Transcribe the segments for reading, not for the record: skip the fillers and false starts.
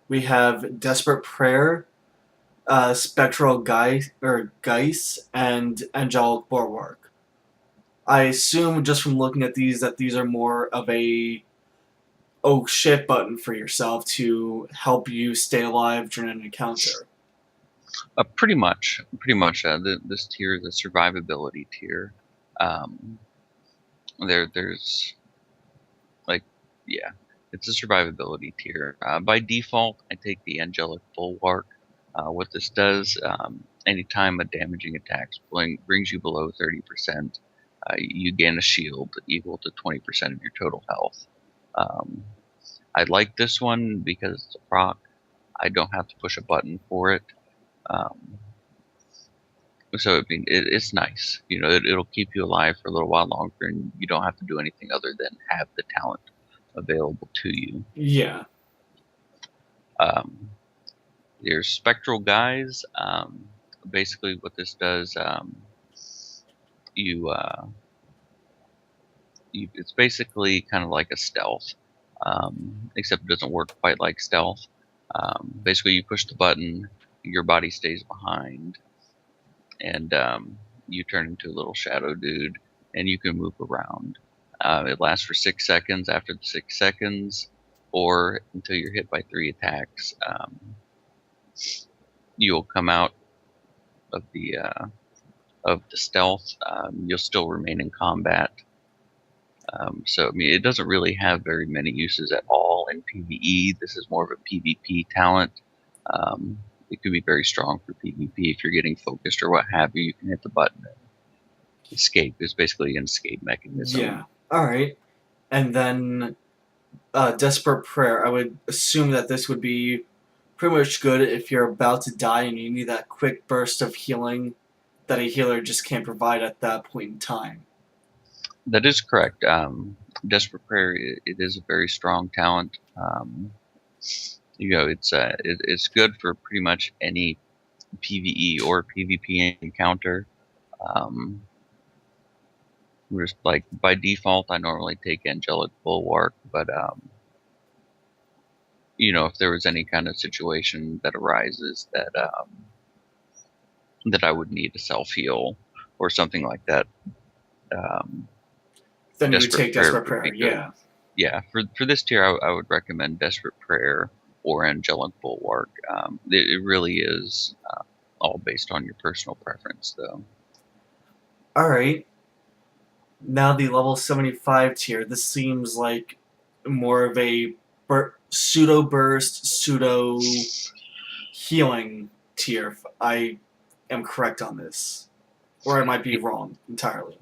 We have Desperate Prayer, Spectral Geist, and Angelic Bulwark. I assume just from looking at these that these are more of a oh shit button for yourself to help you stay alive during an encounter. Pretty much. This tier is a survivability tier. Um, there's like, yeah, it's a survivability tier. By default, I take the Angelic Bulwark. What this does, anytime a damaging attack brings you below 30%, you gain a shield equal to 20% of your total health. Um, I like this one because it's a proc. I don't have to push a button for it. Um, so I mean, it's nice. It'll keep you alive for a little while longer, and you don't have to do anything other than have the talent available to you. Yeah. Um, there's spectral guys. Basically, what this does, you, uh, it's basically kind of like a stealth, except it doesn't work quite like stealth. Basically, you push the button, your body stays behind, and you turn into a little shadow dude, and you can move around. It lasts for 6 seconds. After the 6 seconds, or until you're hit by 3 attacks, you'll come out of the stealth. You'll still remain in combat. So I mean, it doesn't really have very many uses at all in PvE. This is more of a PvP talent. Um, it could be very strong for PvP if you're getting focused or what have you. You can hit the button and escape. It's basically an escape Yeah. mechanism. All right. And then Desperate Prayer. I would assume that this would be pretty much good if you're about to die and you need that quick burst of healing that a healer just can't provide at that point in time. That is correct. Desperate Prayer, it is a very strong talent. It's good for pretty much any PvE or PvP encounter. Um, just like by default, I normally take Angelic Bulwark, but if there was any kind of situation that arises that I would need to self heal or something like that, um, Then you would Desperate take Prayer Desperate would Prayer. be good. Yeah. Yeah, for this tier, I would recommend Desperate Prayer or Angelic Bulwark. It really is all based on your personal preference, though. All right. Now the level 75 tier. This seems like more of a pseudo burst, pseudo healing tier. If I am correct on this, or I might be wrong entirely.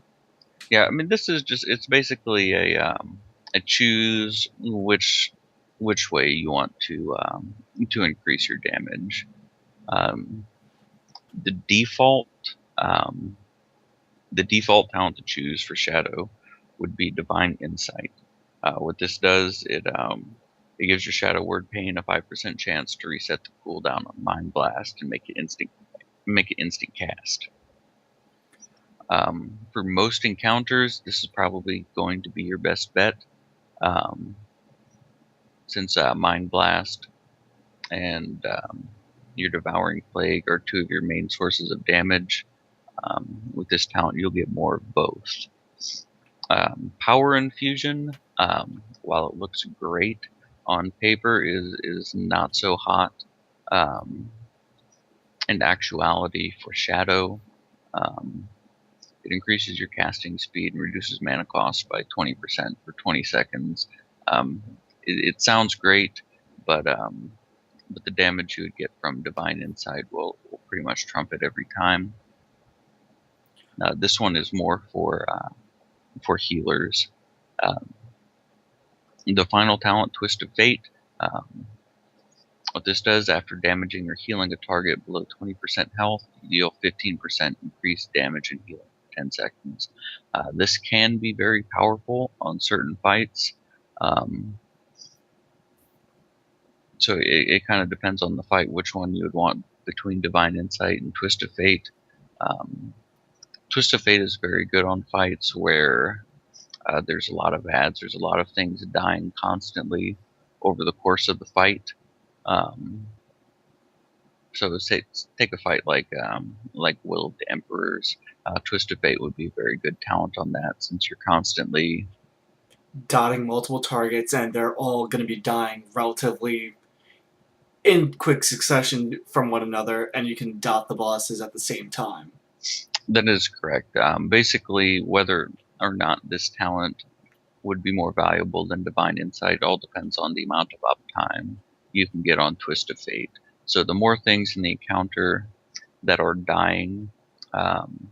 Yeah, I mean, it's basically a choose which way you want to increase your damage. Um, the default um, the default talent to choose for Shadow would be Divine Insight. What this does, it gives your Shadow Word Pain a 5% chance to reset the cooldown on Mind Blast and make it instant cast. For most encounters, this is probably going to be your best bet, um, since Mind Blast and your Devouring Plague are two of your main sources of damage. With this talent, you'll get more of both. Power Infusion, while it looks great on paper, is not so hot. Um, in actuality, for Shadow, um, it increases your casting speed and reduces mana cost by 20% for 20 seconds. It sounds great, but the damage you would get from Divine Insight will pretty much trump it every time. This one is more for healers. Um, the final talent, Twist of Fate. Um, what this does, after damaging or healing a target below 20% health, you deal 15% increased damage and healing for 10 seconds. This can be very powerful on certain fights. Um, so it kind of depends on the fight which one you would want between Divine Insight and Twist of Fate. Um, Twist of Fate is very good on fights where there's a lot of ads, there's a lot of things dying constantly over the course of the fight. Um, so say, take a fight like Will of the Emperors. Twist of Fate would be a very good talent on that, since you're constantly. Dotting multiple targets, and they're all going to be dying relatively in quick succession from one another, and you can dot the bosses at the same time. That is correct. Basically, whether or not this talent would be more valuable than Divine Insight all depends on the amount of uptime you can get on Twist of Fate. So the more things in the encounter that are dying um,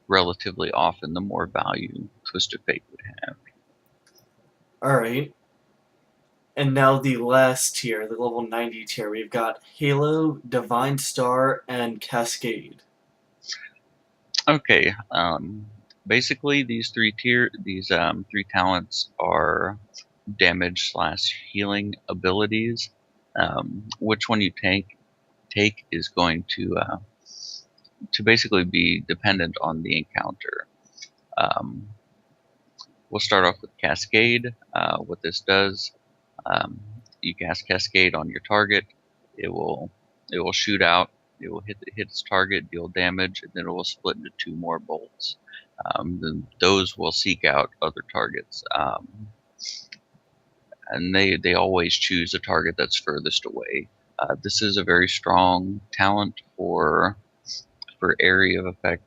relatively often, the more value Twist of Fate would have. Alright. And now the last tier, the level 90 tier, we've got Halo, Divine Star, and Cascade. Okay, basically these three talents are damage slash healing abilities. Which one you take is going to basically be dependent on the encounter. Um, we'll start off with Cascade. What this does, um, you cast Cascade on your target. It will it will shoot out. It will hit its target, deal damage, and then it will split into two more bolts. Then those will seek out other targets, and they always choose a target that's furthest away. This is a very strong talent for area of effect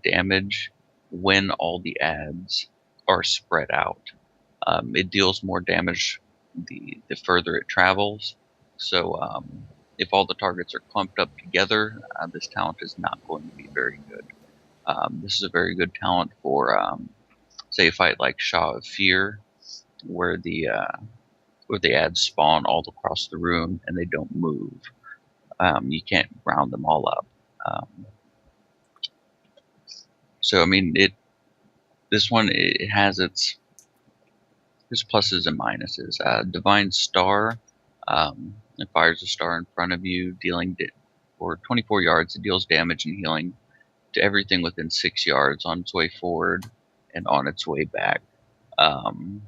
damage when all the ads are spread out. It deals more damage the further it travels. So if all the targets are clumped up together, this talent is not going to be very good. This is a very good talent for, say, a fight like Shaw of Fear, where the ads spawn all across the room and they don't move. You can't round them all up. Um, so I mean, this one it has its pluses and minuses. Divine Star, it fires a star in front of you, for 24 yards. It deals damage and healing to everything within 6 yards on its way forward and on its way back. Um,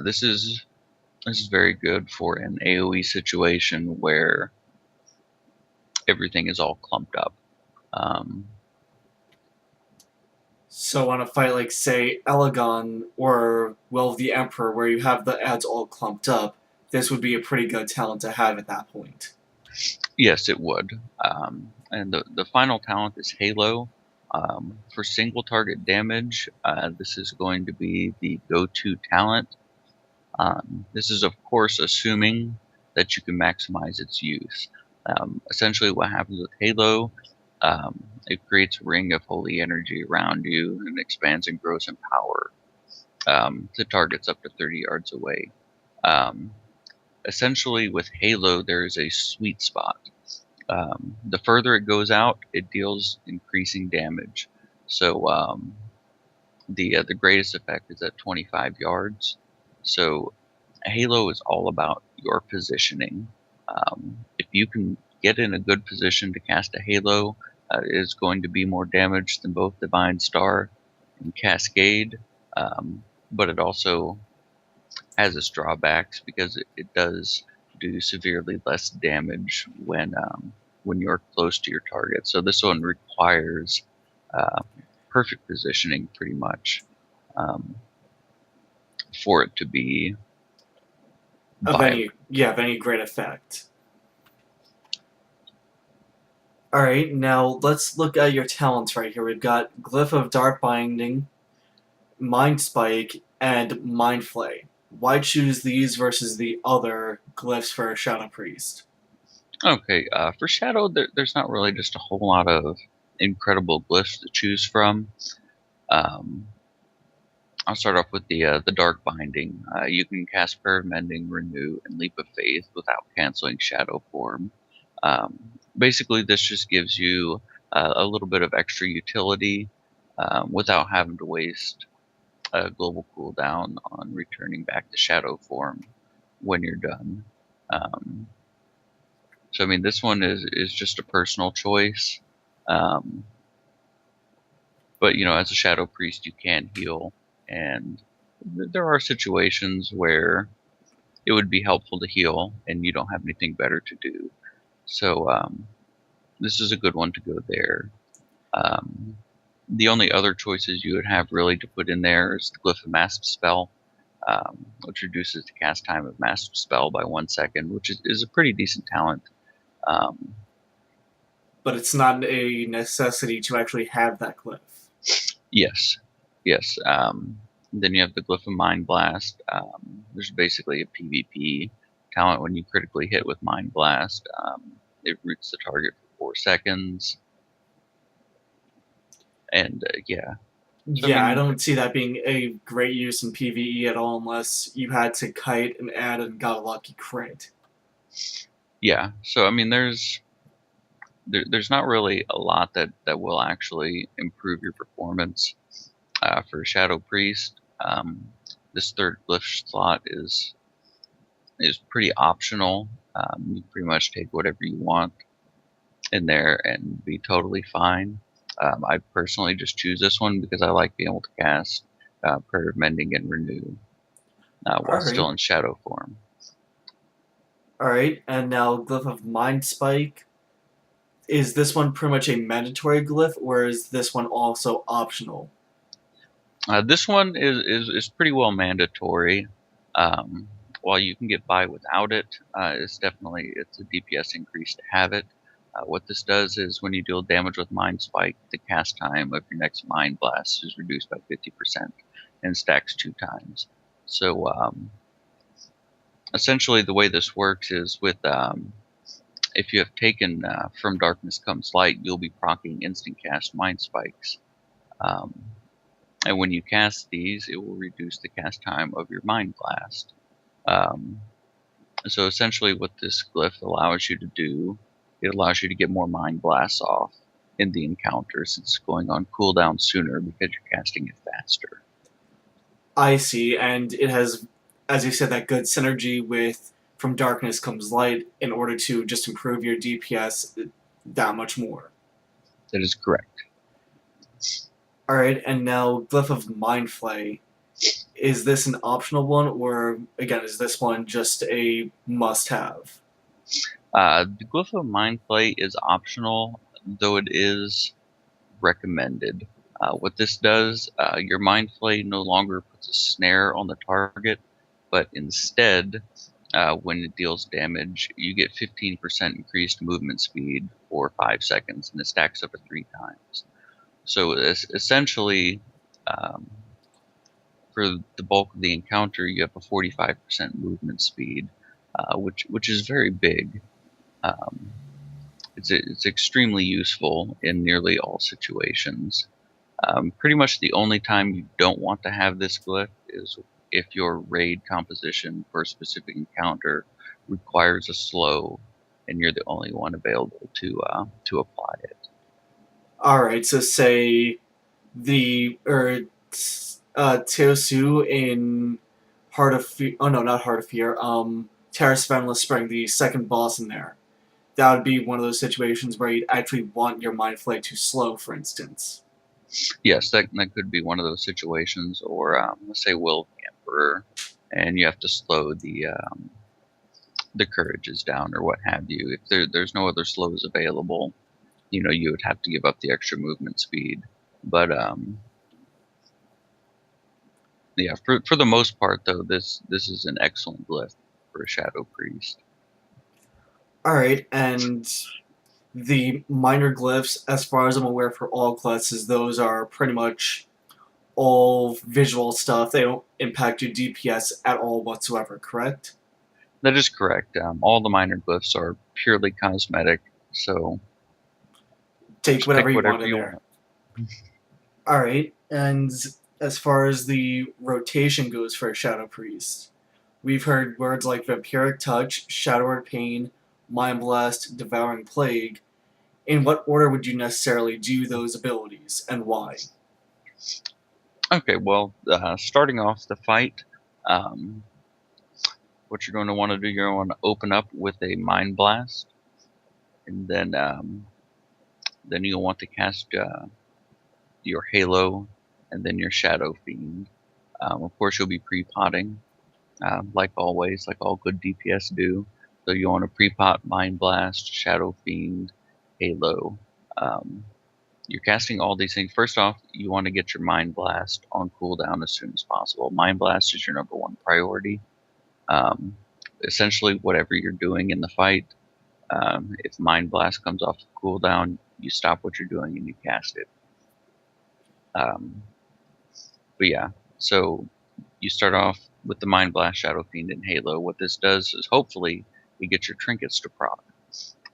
this is very good for an AOE situation where everything is all clumped up. Um, So on a fight like, say, Elegon or Will of the Emperor, where you have the ads all clumped up, this would be a pretty good talent to have at that point. yes, it would. And the final talent is Halo. For single target damage, this is going to be the go-to talent. This is, of course, assuming that you can maximize its use. Essentially, what happens with Halo, it creates a ring of holy energy around you and expands and grows in power to targets up to 30 yards away. Um, Essentially, with Halo, there is a sweet spot. The further it goes out, it deals increasing damage. So the greatest effect is at 25 yards. So Halo is all about your positioning. If you can get in a good position to cast a Halo, it is going to be more damage than both Divine Star and Cascade. Um, but it also has its drawbacks because it does do severely less damage when you're close to your target. So this one requires uh, perfect positioning, pretty much, um, for it to be viable. Of any great effect. Alright, now let's look at your talents right here. We've got Glyph of Dark Binding, Mind Spike, and Mind Flay. Why choose these versus the other glyphs for Shadow Priest? Okay, for Shadow, there's not really just a whole lot of incredible glyphs to choose from. Um, I'll start off with the Dark Binding. You can cast Prayer of Mending, Renew, and Leap of Faith without canceling Shadow Form. Basically, this just gives you a little bit of extra utility without having to waste a global cooldown on returning back to Shadow Form when you're done. Um, so, I mean, this one is just a personal choice. Um, but, as a Shadow Priest, you can heal. And there are situations where it would be helpful to heal, and you don't have anything better to do. So this is a good one to go there. Um, the only other choices you would have really to put in there is the Glyph of Master Spell, which reduces the cast time of Master Spell by 1 second, which is a pretty decent talent. Um, But it's not a necessity to actually have that glyph. yes, yes. Then you have the Glyph of Mind Blast. There's basically a PvP talent when you critically hit with Mind Blast. It roots the target for 4 seconds. And yeah, so I Yeah, I mean, don't see that being a great use in PvE at all unless you had to kite and add and got a lucky crit. yeah. So I mean, there's not really a lot that will actually improve your performance for Shadow Priest. This third glyph slot is pretty optional. You pretty much take whatever you want in there and be totally fine. I personally just choose this one because I like being able to cast Prayer of Mending and Renew while still Alright. in shadow form. Alright, and now Glyph of Mind Spike. Is this one pretty much a mandatory glyph, or is this one also optional? This one is pretty well mandatory. Um, while you can get by without it, it's a DPS increase to have it. What this does is when you deal damage with Mind Spike, the cast time of your next Mind Blast is reduced by 50% and stacks 2 times. So essentially, the way this works is with if you have taken From Darkness Comes Light, you'll be proccing instant cast Mind Spikes. Um, and when you cast these, it will reduce the cast time of your Mind Blast. Um, so essentially, what this glyph allows you to do, it allows you to get more Mind Blasts off in the encounter since it's going on cooldown sooner because you're casting it faster. I see, and it has, as you said, that good synergy with From Darkness Comes Light in order to just improve your DPS that much more. That is correct. Alright, and now Glyph of Mind Flay. Is this an optional one, or again, is this one just a must have? The Glyph of Mind Play is optional, though it is recommended. What this does, your Mind Flay no longer puts a snare on the target, but instead, when it deals damage, you get 15% increased movement speed for 5 seconds, and it stacks up to 3 times. So essentially, um, for the bulk of the encounter, you have a 45% movement speed, which is very big. Um, it's extremely useful in nearly all situations. Pretty much the only time you don't want to have this glyph is if your raid composition for a specific encounter requires a slow, and you're the only one available to apply it. Alright, so say the Teosu in Heart of Fear. Oh no, not Heart of Fear. Terrace of Endless Spring, the second boss in there. That would be one of those situations where you'd actually want your Mind Flay to slow, for instance. Yes, that could be one of those situations, or let's say Will of the Emperor, and you have to slow the courages down or what have you. If there's no other slows available, you would have to give up the extra movement speed. But yeah, for the most part though, this is an excellent glyph for a Shadow Priest. Alright, and the minor glyphs, as far as I'm aware for all classes, those are pretty much all visual stuff. They don't impact your DPS at all whatsoever, correct? That is correct. All the minor glyphs are purely cosmetic, so Take just pick whatever you whatever want in you there. want. Alright, and as far as the rotation goes for a Shadow Priest, we've heard words like Vampiric Touch, Shadow Arcane, Mind Blast, Devouring Plague. In what order would you necessarily do those abilities, and why? Okay, well, starting off the fight, um, what you're going to want to do, you're going to open up with a Mind Blast, and then you'll want to cast your Halo, and then your Shadow Fiend. Of course, you'll be pre-potting. like always, like all good DPS do. So you want to pre-pot, Mind Blast, Shadow Fiend, Halo. Um, you're casting all these things. First off, you want to get your Mind Blast on cooldown as soon as possible. Mind Blast is your number one priority. Um, essentially, whatever you're doing in the fight, if Mind Blast comes off the cooldown, you stop what you're doing and you cast it. Um, but yeah, so you start off with the Mind Blast, Shadow Fiend, and Halo. What this does is hopefully you get your trinkets to proc,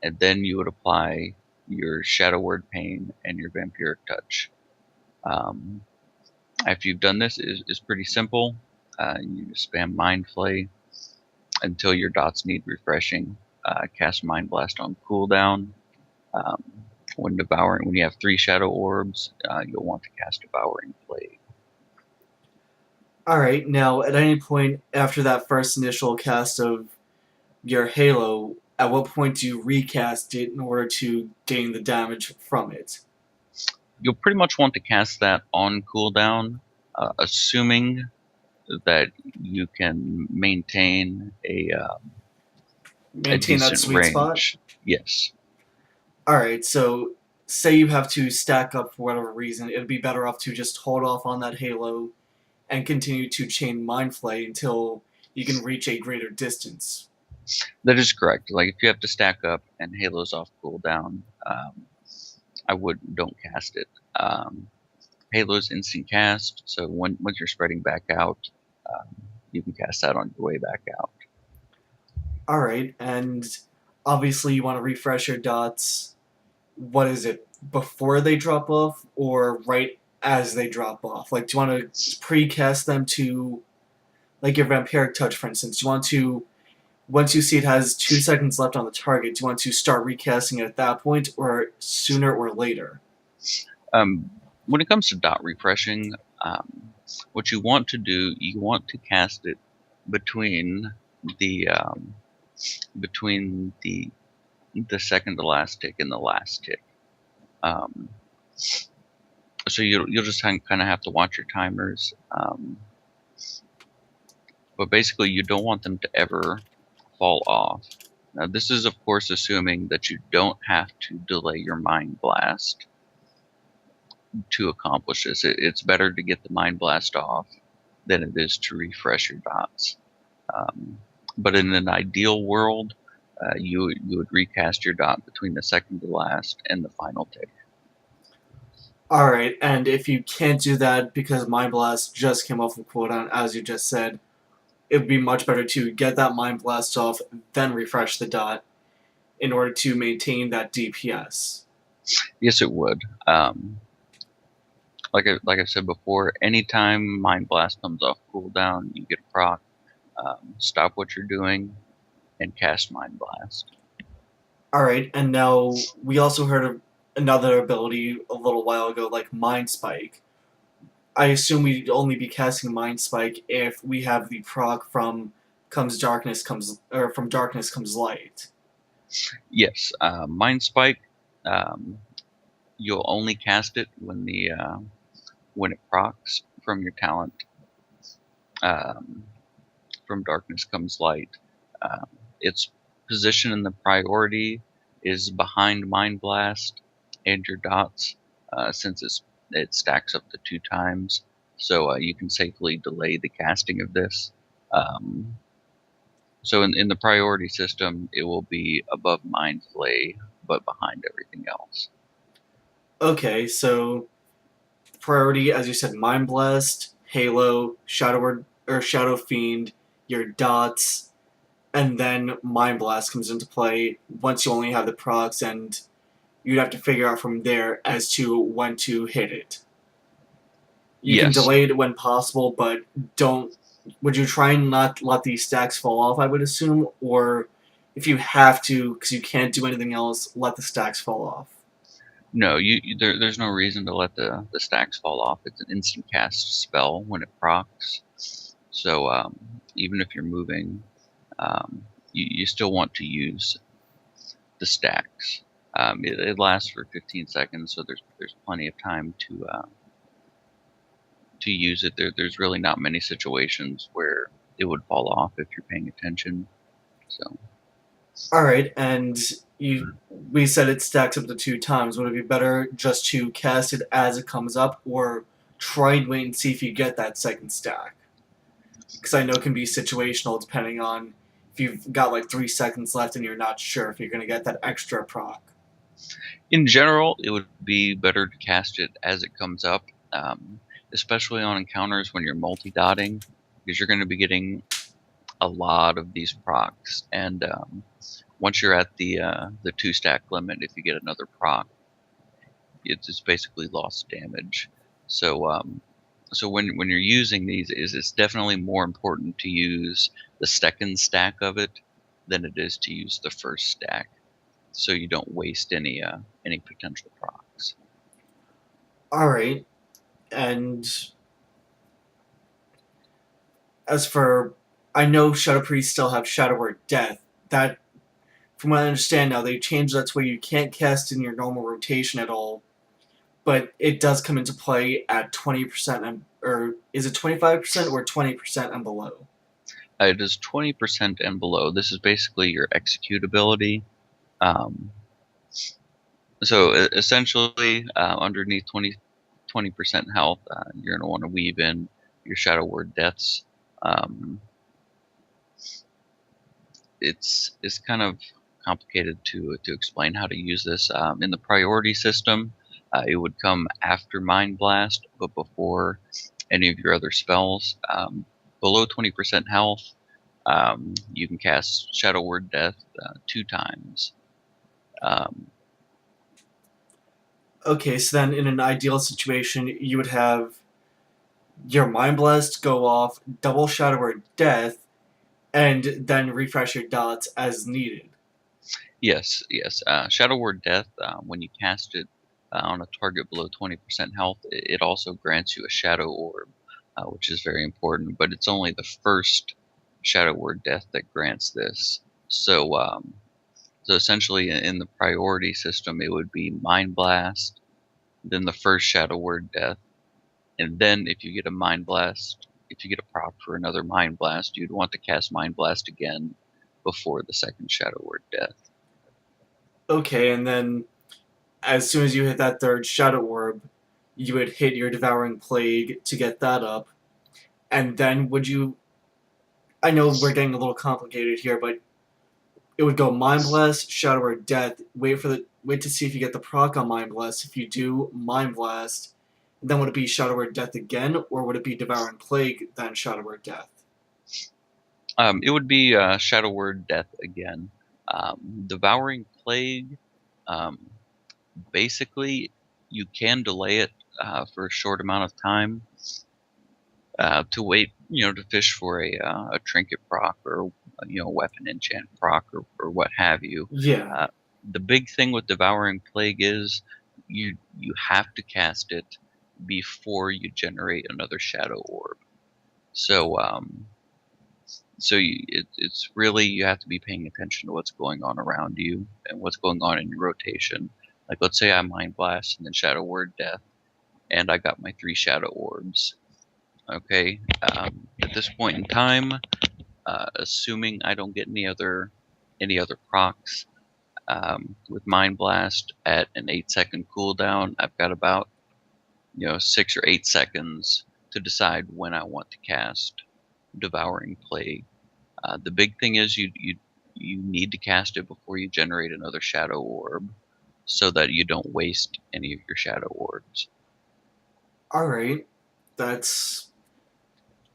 and then you would apply your Shadow Word Pain and your Vampiric Touch. Um, after you've done this, is pretty simple. You just spam Mind Flay until your dots need refreshing. Cast Mind Blast on cooldown. Um, when you have 3 Shadow Orbs, you'll want to cast Devouring Plague. Alright, now at any point after that first initial cast of your Halo, at what point do you recast it in order to gain the damage from it? You'll pretty much want to cast that on cooldown, assuming that you can maintain a Maintain that decent sweet spot? range. Yes. Alright, so say you have to stack up for whatever reason, it'd be better off to just hold off on that Halo and continue to chain Mind Flay until you can reach a greater distance. That is correct. Like if you have to stack up and Halo's off cooldown, I would don't cast it. Halo's instant cast, so once you're spreading back out, you can cast that on your way back out. Alright, and obviously you want to refresh your dots. What is it? Before they drop off or right as they drop off? Like, do you want to pre-cast them to, like your Vampiric Touch, for instance? Do you want to, once you see it has 2 seconds left on the target, do you want to start recasting it at that point or sooner or later? Um, when it comes to dot refreshing, what you want to do, you want to cast it between the between the second to last tick and the last tick. Um, so you'll just kind of have to watch your timers. But basically, you don't want them to ever fall off. Now, this is of course assuming that you don't have to delay your Mind Blast to accomplish this. It's better to get the Mind Blast off than it is to refresh your dots. But in an ideal world, you would recast your dot between the second to last and the final tick. Alright, and if you can't do that because Mind Blast just came off of cooldown, as you just said, it would be much better to get that Mind Blast off, then refresh the dot in order to maintain that DPS. Yes, it would. Like I said before, anytime Mind Blast comes off cooldown, you get a proc. Stop what you're doing and cast Mind Blast. Alright, and now we also heard of another ability a little while ago, like Mind Spike. I assume we'd only be casting Mind Spike if we have the proc from from darkness comes light. Yes, Mind Spike. You'll only cast it when it procs from your talent. From darkness comes light. Its position in the priority is behind Mind Blast and your dots, since it stacks up to 2 times. So you can safely delay the casting of this. So in the priority system, it will be above Mind Flay, but behind everything else. Okay, so priority, as you said, Mind Blast, Halo, Shadow Fiend, your dots, and then Mind Blast comes into play once you only have the procs, and you'd have to figure out from there as to when to hit it. You can Yes. delay it when possible, but don't. Would you try and not let these stacks fall off? I would assume, or if you have to because you can't do anything else, let the stacks fall off. No, there's no reason to let the stacks fall off. It's an instant cast spell when it procs. So even if you're moving, you still want to use the stacks. It lasts for 15 seconds, so there's plenty of time to use it. There's really not many situations where it would fall off if you're paying attention. So All right, and we said it stacks up to 2 times. Would it be better just to cast it as it comes up, or try and wait and see if you get that second stack? Because I know it can be situational depending on if you've got like 3 seconds left and you're not sure if you're going to get that extra proc. in general, it would be better to cast it as it comes up, um, especially on encounters when you're multi-dotting, because you're going to be getting a lot of these procs, and once you're at the 2 stack limit, if you get another proc, it's basically lost damage. So so when you're using these, it's definitely more important to use the second stack of it than it is to use the first stack, so you don't waste any potential procs. All right, and as for, I know Shadow Priests still have Shadow Word Death. That, from what I understand now, they changed that to where you can't cast in your normal rotation at all, but it does come into play at 20% or is it 25% or 20% and below? It is 20% and below. This is basically your executability. Um, so essentially, underneath 20% health, you're going to want to weave in your Shadow Word Deaths. Um, it's kind of complicated to explain how to use this. In the priority system, it would come after Mind Blast, but before any of your other spells. Below 20% health, you can cast Shadow Word Death 2 times. Um, Okay, so then in an ideal situation, you would have your Mind Blast go off, double Shadow Word Death, and then refresh your dots as needed. yes, yes. Shadow Word Death, when you cast it on a target below 20% health, it also grants you a Shadow Orb, which is very important, but it's only the first Shadow Word Death that grants this. So, so essentially, in the priority system, it would be Mind Blast, then the first Shadow Word Death, and then if you get a Mind Blast, if you get a prop for another Mind Blast, you'd want to cast Mind Blast again before the second Shadow Word Death. Okay, and then as soon as you hit that third Shadow Orb, you would hit your Devouring Plague to get that up. And then would you. I know we're getting a little complicated here, but it would go Mind Blast, Shadow Word Death, wait to see if you get the proc on Mind Blast. If you do, Mind Blast, then would it be Shadow Word Death again, or would it be Devouring Plague, then Shadow Word Death? It would be Shadow Word Death again. Devouring Plague, um, basically, you can delay it for a short amount of time to wait, to fish for a trinket proc or weapon enchant proc or what have you. Yeah. Uh, the big thing with Devouring Plague is you have to cast it before you generate another Shadow Orb. So it's really, you have to be paying attention to what's going on around you and what's going on in your rotation. Like, let's say I Mind Blast and then Shadow Word Death, and I got my 3 Shadow Orbs. Okay, at this point in time, assuming I don't get any other procs, with Mind Blast at an 8-second cooldown, I've got about 6 or 8 seconds to decide when I want to cast Devouring Plague. The big thing is you need to cast it before you generate another Shadow Orb, so that you don't waste any of your Shadow Orbs. Alright. That's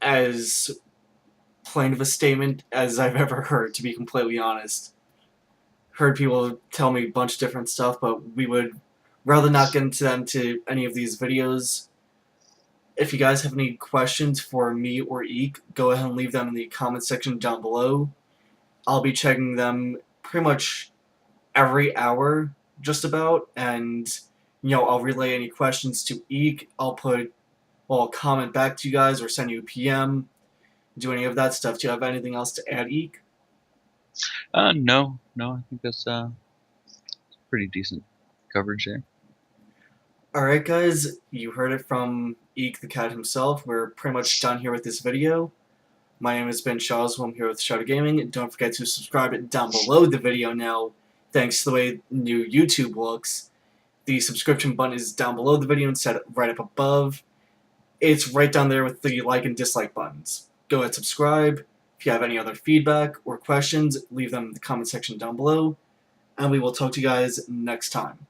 as plain of a statement as I've ever heard, to be completely honest. Heard people tell me a bunch of different stuff, but we would rather not get into them to any of these videos. If you guys have any questions for me or Eek, go ahead and leave them in the comment section down below. I'll be checking them pretty much every hour, just about, and I'll relay any questions to Eek. I'll comment back to you guys or send you a PM. Do any of that stuff. Do you have anything else to add, Eek? No, no, I think that's pretty decent coverage there. Alright, guys, you heard it from Eek the cat himself. We're pretty much done here with this video. My name has been Charles. I'm here with Shadow Gaming. And don't forget to subscribe down below the video now. Thanks to the way new YouTube looks. The subscription button is down below the video instead of right up above. It's right down there with the like and dislike buttons. Go ahead, subscribe. If you have any other feedback or questions, leave them in the comment section down below. And we will talk to you guys next time.